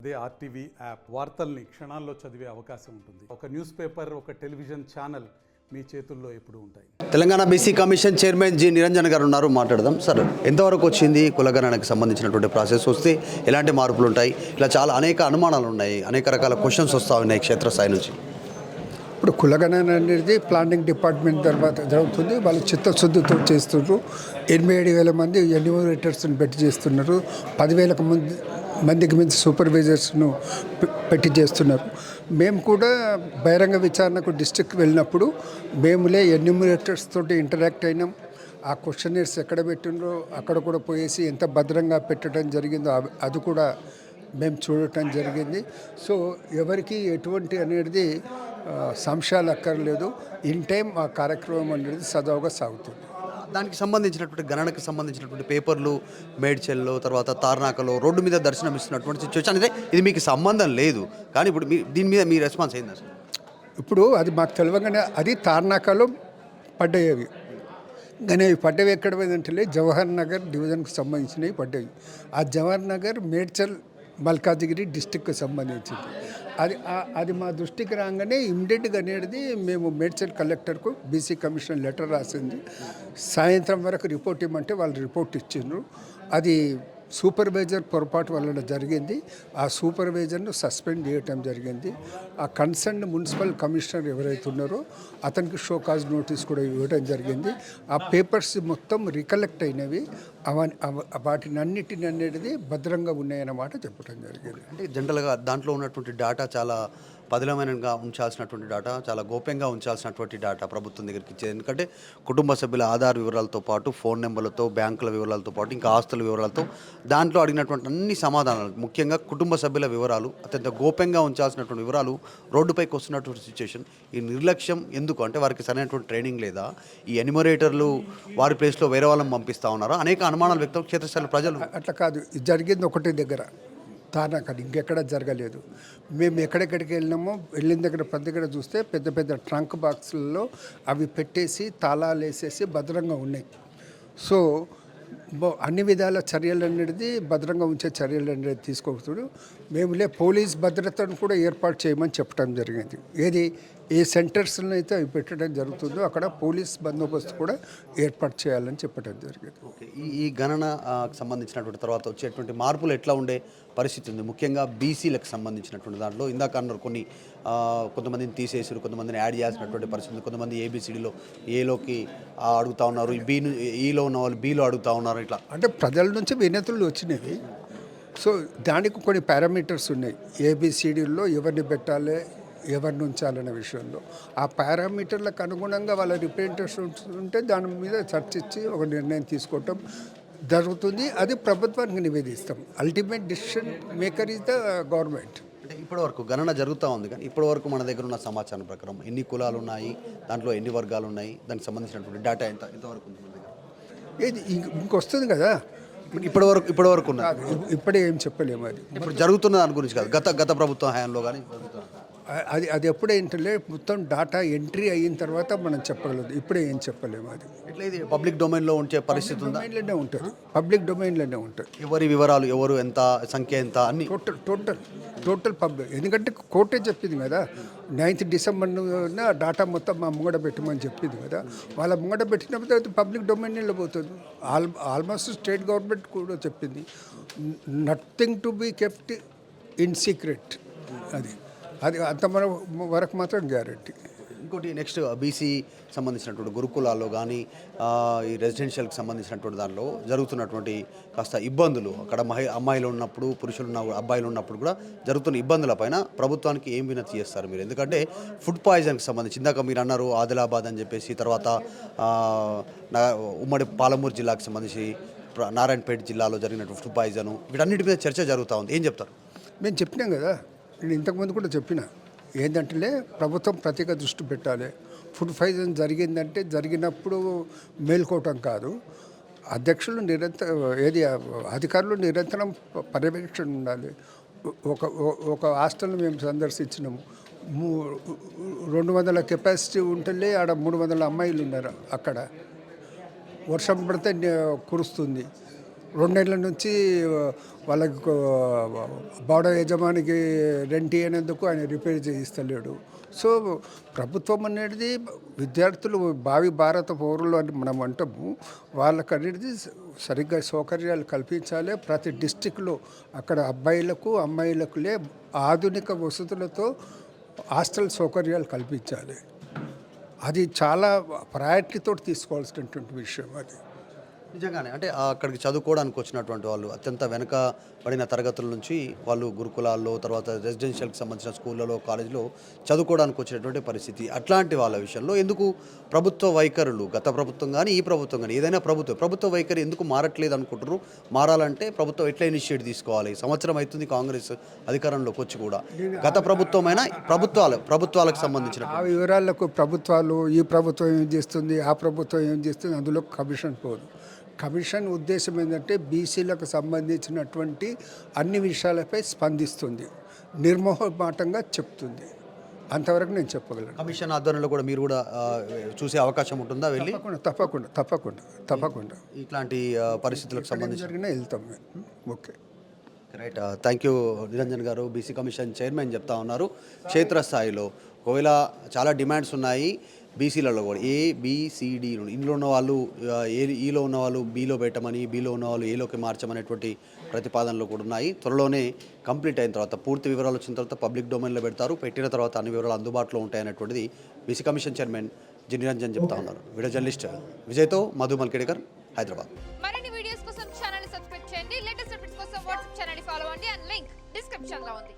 అదే RTV app వార్తల్ని క్షణాల్లో చదివే అవకాశం ఉంటుంది. ఒక న్యూస్ పేపర్, ఒక టెలివిజన్ ఛానల్ మీ చేతుల్లో ఎప్పుడూ ఉంటాయి. Telangana BC commission chairman G Niranjan గారు ఉన్నారు, మాట్లాడదాం. సార్, ఎంతవరకు వచ్చింది కులగణనకు సంబంధించినటువంటి ప్రాసెస్? వస్తే ఎలాంటి మార్పులు ఉంటాయి? ఇలా చాలా అనేక అనుమానాలు ఉన్నాయి, అనేక రకాల క్వశ్చన్స్ వస్తూ ఉన్నాయి క్షేత్రస్థాయి నుంచి. ఇప్పుడు కులగణన అనేది ప్లానింగ్ డిపార్ట్మెంట్ తర్వాత జరుగుతుంది. వాళ్ళు చిత్తశుద్ధితో చేస్తున్నారు. 87,000 మంది ఎన్యూమరేటర్స్ని పెట్టి చేస్తున్నారు. 10,000 మందికి మించి సూపర్వైజర్స్ను పెట్టి చేస్తున్నారు. మేము కూడా బహిరంగ విచారణకు డిస్ట్రిక్ట్ వెళ్ళినప్పుడు మేములే ఎన్యూమరేటర్స్ తోటి ఇంటరాక్ట్ అయినాం. ఆ క్వశ్చనర్స్ ఎక్కడ పెట్టినరో అక్కడ కూడా పోయేసి ఎంత భద్రంగా పెట్టడం జరిగిందో అది కూడా మేము చూడటం జరిగింది. సో ఎవరికి ఎటువంటి అనేది సంశయాలు అక్కర్లేదు. ఇన్ టైం ఆ కార్యక్రమం అనేది సజావుగా సాగుతుంది. దానికి సంబంధించినటువంటి గణనకు సంబంధించినటువంటి పేపర్లు మేడ్చల్లో, తర్వాత తార్నాకలో రోడ్డు మీద దర్శనం ఇస్తున్నటువంటి సిచ్యువేషన్ అనేది ఇది మీకు సంబంధం లేదు. కానీ ఇప్పుడు దీని మీద మీ రెస్పాన్స్ ఏంది అసలు? ఇప్పుడు అది మాకు తెలియగానే అది తార్నాకలో పడ్డాయి. కానీ అవి పడ్డవి ఎక్కడ పోయిందంటే జవహర్ నగర్ డివిజన్కి సంబంధించినవి పడ్డాయి. ఆ జవహర్ నగర్ మేడ్చల్ మల్కాజిగిరి డిస్టిక్కి సంబంధించింది. అది మా దృష్టికి రాగానే ఇమ్మీడియట్గా అనేది మేము మేడ్చల్ కలెక్టర్కు బీసీ కమిషన్ లెటర్ రాసింది. సాయంత్రం వరకు రిపోర్ట్ ఇవ్వమంటే వాళ్ళు రిపోర్ట్ ఇచ్చిండ్రు. అది సూపర్వైజర్ పొరపాటు వలన జరిగింది. ఆ సూపర్వైజర్ను సస్పెండ్ చేయటం జరిగింది. ఆ కన్సర్న్ మున్సిపల్ కమిషనర్ ఎవరైతే ఉన్నారో అతనికి షోకాజ్ నోటీస్ కూడా ఇవ్వడం జరిగింది. ఆ పేపర్స్ మొత్తం రికలెక్ట్ అయినవి, వాటిని అన్నిటిని అనేది భద్రంగా ఉన్నాయన్నమాట చెప్పడం జరిగింది. అంటే జనరల్గా దాంట్లో ఉన్నటువంటి డేటా చాలా పదిలమైనగా ఉంచాల్సినటువంటి డేటా, చాలా గోప్యంగా ఉంచాల్సినటువంటి డేటా ప్రభుత్వం దగ్గరికి ఇచ్చేది. ఎందుకంటే కుటుంబ సభ్యుల ఆధార్ వివరాలతో పాటు ఫోన్ నెంబర్లతో, బ్యాంకుల వివరాలతో పాటు ఇంకా ఆస్తుల వివరాలతో దాంట్లో అడిగినటువంటి అన్ని సమాధానాలు, ముఖ్యంగా కుటుంబ సభ్యుల వివరాలు అత్యంత గోప్యంగా ఉంచాల్సినటువంటి వివరాలు రోడ్డుపైకి వస్తున్నటువంటి సిచ్యువేషన్. ఈ నిర్లక్ష్యం ఎందుకు? అంటే వారికి సరైనటువంటి ట్రైనింగ్ లేదా? ఈ ఎన్యూమరేటర్లు వారి ప్లేస్లో వేరే వాళ్ళని పంపిస్తూ ఉన్నారా? అనేక అనుమానాలు వ్యక్తం క్షేత్రస్థాయి ప్రజలు. అట్లా కాదు, జరిగింది ఒకటి దగ్గర తార్నాకది, ఇంకెక్కడ జరగలేదు. మేము ఎక్కడెక్కడికి వెళ్ళిన దగ్గర ప్రతి దగ్గర చూస్తే పెద్ద పెద్ద ట్రంక్ బాక్సులలో అవి పెట్టేసి తాళాలు వేసేసి భద్రంగా ఉన్నాయి. సో అన్ని విధాల చర్యలు అనేది భద్రంగా ఉంచే చర్యలు అనేది తీసుకోవచ్చు. మేములే పోలీస్ భద్రతను కూడా ఏర్పాటు చేయమని చెప్పడం జరిగింది. ఏది ఏ సెంటర్స్లో అయితే అవి పెట్టడం జరుగుతుందో అక్కడ పోలీస్ బందోబస్తు కూడా ఏర్పాటు చేయాలని చెప్పడం జరిగింది. ఓకే, ఈ గణన సంబంధించినటువంటి తర్వాత వచ్చేటువంటి మార్పులు ఎట్లా ఉండే పరిస్థితి ఉంది? ముఖ్యంగా బీసీలకు సంబంధించినటువంటి దాంట్లో ఇందాక అన్నారు కొంతమందిని తీసేసారు, కొంతమందిని యాడ్ చేయాల్సినటువంటి పరిస్థితి, కొంతమంది ఏబిసిడిలో ఏలోకి అడుగుతూ ఉన్నారు, ఈలో ఉన్న వాళ్ళు బీలో అడుగుతూ ఉన్నారు. ఇట్లా అంటే ప్రజల నుంచి వినతులు వచ్చినవి. సో దానికి కొన్ని పారామీటర్స్ ఉన్నాయి. ఏబిసిడీల్లో ఎవరిని పెట్టాలి, ఎవరిని ఉంచాలనే విషయంలో ఆ పారామీటర్లకు అనుగుణంగా వాళ్ళ రిప్రజెంటేషన్ ఉంటే దాని మీద చర్చించి ఒక నిర్ణయం తీసుకోవటం జరుగుతుంది. అది ప్రభుత్వానికి నివేదిస్తాం. Ultimate decision maker is the government. అంటే ఇప్పటివరకు గణన జరుగుతూ ఉంది, కానీ ఇప్పటివరకు మన దగ్గర ఉన్న సమాచారం ప్రకారం ఎన్ని కులాలు ఉన్నాయి, దాంట్లో ఎన్ని వర్గాలు ఉన్నాయి, దానికి సంబంధించినటువంటి డేటా ఎంతవరకు ఉంది మన దగ్గర? ఏది ఇంకొస్తుంది కదా, ఇప్పటివరకు ఉన్నది. ఇప్పుడే ఏం చెప్పలేము. అది ఇప్పుడు జరుగుతున్న దాని గురించి కాదు, గత ప్రభుత్వం హయాంలో కానీ అది ఎప్పుడేంటలే మొత్తం డాటా ఎంట్రీ అయిన తర్వాత మనం చెప్పగలదు. ఇప్పుడే ఏం చెప్పలేము. అది ఎట్లా ఇది పబ్లిక్ డొమైన్లో ఉంచే పరిస్థితి ఉందా? డొమైన్లోనే ఉంటుంది, పబ్లిక్ డొమైన్లోనే ఉంటుంది. ఎవరి వివరాలు, ఎవరు ఎంత, సంఖ్య ఎంత, అన్ని టోటల్ పబ్లిక్. ఎందుకంటే కోర్టే చెప్పింది కదా, 9th December డాటా మొత్తం మా ముంగడ పెట్టమని చెప్పింది కదా. వాళ్ళ ముంగడ పెట్టినప్పుడు అయితే పబ్లిక్ డొమైన్లో పోతుంది. ఆల్మోస్ట్ స్టేట్ గవర్నమెంట్ కూడా చెప్పింది, nothing to be kept in secret. అది అంత వరకు మాత్రం గ్యారెంటీ. ఇంకోటి నెక్స్ట్ బీసీ సంబంధించినటువంటి గురుకులాల్లో కానీ ఈ రెసిడెన్షియల్కి సంబంధించినటువంటి దానిలో జరుగుతున్నటువంటి కాస్త ఇబ్బందులు, అక్కడ అమ్మాయిలు ఉన్నప్పుడు, పురుషులు అబ్బాయిలు ఉన్నప్పుడు కూడా జరుగుతున్న ఇబ్బందుల పైన ప్రభుత్వానికి ఏం వినతి చేస్తారు మీరు? ఎందుకంటే ఫుడ్ పాయిజన్కి సంబంధించి ఇందాక మీరు అన్నారు ఆదిలాబాద్ అని చెప్పేసి, తర్వాత ఉమ్మడి పాలమూరు జిల్లాకు సంబంధించి నారాయణపేట జిల్లాలో జరిగినటువంటి ఫుడ్ పాయిజన్, వీటన్నిటి మీద చర్చ జరుగుతూ ఉంది. ఏం చెప్తారు? మేము చెప్పినాం కదా, నేను ఇంతకుముందు కూడా చెప్పిన, ఏంటంటే ప్రభుత్వం ప్రత్యేక దృష్టి పెట్టాలి. ఫుడ్ పాయిజన్ జరిగిందంటే జరిగినప్పుడు మేల్కోవటం కాదు, అధ్యక్షులు అధికారులు నిరంతరం పర్యవేక్షణ ఉండాలి. ఒక హాస్టల్ని మేము సందర్శించినాము. 200 కెపాసిటీ ఉంటే ఆడ 300 అమ్మాయిలు ఉన్నారు. అక్కడ వర్షం పడితే కురుస్తుంది. 2 నెలల నుంచి వాళ్ళకు బాడ యజమానికి రెంట్ ఇవ్వనందుకు ఆయన రిపేర్ చేయిస్తలేడు. సో ప్రభుత్వం అనేది విద్యార్థులు భావి భారత పౌరులు అని మనం అంటాము. వాళ్ళకు అనేది సరిగ్గా సౌకర్యాలు కల్పించాలి. ప్రతి డిస్టిక్లో అక్కడ అబ్బాయిలకు అమ్మాయిలకులే ఆధునిక వసతులతో హాస్టల్ సౌకర్యాలు కల్పించాలి. అది చాలా ప్రయారిటీతో తీసుకోవాల్సినటువంటి విషయం అది. నిజంగానే అంటే అక్కడికి చదువుకోవడానికి వచ్చినటువంటి వాళ్ళు అత్యంత వెనకబడిన తరగతుల నుంచి వాళ్ళు గురుకులాల్లో తర్వాత రెసిడెన్షియల్కి సంబంధించిన స్కూళ్ళలో కాలేజీలో చదువుకోవడానికి వచ్చినటువంటి పరిస్థితి. అట్లాంటి వాళ్ళ విషయంలో ఎందుకు ప్రభుత్వ వైఖరులు గత ప్రభుత్వం కానీ ఈ ప్రభుత్వం కానీ ఏదైనా ప్రభుత్వ వైఖరి ఎందుకు మారట్లేదు అనుకుంటారు? మారాలంటే ప్రభుత్వం ఎట్లా ఇనిషియేట్ తీసుకోవాలి? సంవత్సరం అవుతుంది కాంగ్రెస్ అధికారంలోకి వచ్చి కూడా. గత ప్రభుత్వమైనా ప్రభుత్వాలకు సంబంధించిన ఆ వివరాలకు ప్రభుత్వాలు ఈ ప్రభుత్వం ఏం చేస్తుంది ఆ ప్రభుత్వం ఏం చేస్తుంది అందులో కమిషన్ పోదు. కమిషన్ ఉద్దేశం ఏంటంటే బీసీలకు సంబంధించినటువంటి అన్ని విషయాలపై స్పందిస్తుంది, నిర్మోహమాటంగా చెప్తుంది. అంతవరకు నేను చెప్పగలను. కమిషన్ ఆధ్వర్యంలో కూడా మీరు కూడా చూసే అవకాశం ఉంటుందా వెళ్ళి? తప్పకుండా ఇట్లాంటి పరిస్థితులకు సంబంధించి జరిగినా వెళ్తాం మేము. Okay, right. Thank you Niranjan గారు, బీసీ కమిషన్ చైర్మన్ చెప్తా ఉన్నారు. క్షేత్రస్థాయిలో ఒకవేళ చాలా డిమాండ్స్ ఉన్నాయి బీసీలలో కూడా, ఏబిసిడి ఇందులో ఉన్న వాళ్ళు ఈలో ఉన్న వాళ్ళు బీలో పెట్టమని, బీలో ఉన్న వాళ్ళు ఏలోకి మార్చమనేటువంటి ప్రతిపాదనలు కూడా ఉన్నాయి. త్వరలోనే కంప్లీట్ అయిన తర్వాత పూర్తి వివరాలు వచ్చిన తర్వాత పబ్లిక్ డొమైన్లో పెడతారు. పెట్టిన తర్వాత అన్ని వివరాలు అందుబాటులో ఉంటాయనేటువంటిది BC commission chairman G Niranjan చెప్తా ఉన్నారు. వీడియో జర్నలిస్ట్ విజయ్తో మధు మల్కేడ్కర్, హైదరాబాద్. మరిన్ని వీడియోస్ కోసం ఛానల్ సబ్స్క్రైబ్ చేయండి. లేటెస్ట్ అప్డేట్స్ కోసం వాట్సాప్ ఛానల్ ఫాలో అవ్వండి. అండ్ లింక్ డిస్క్రిప్షన్ లో ఉంది.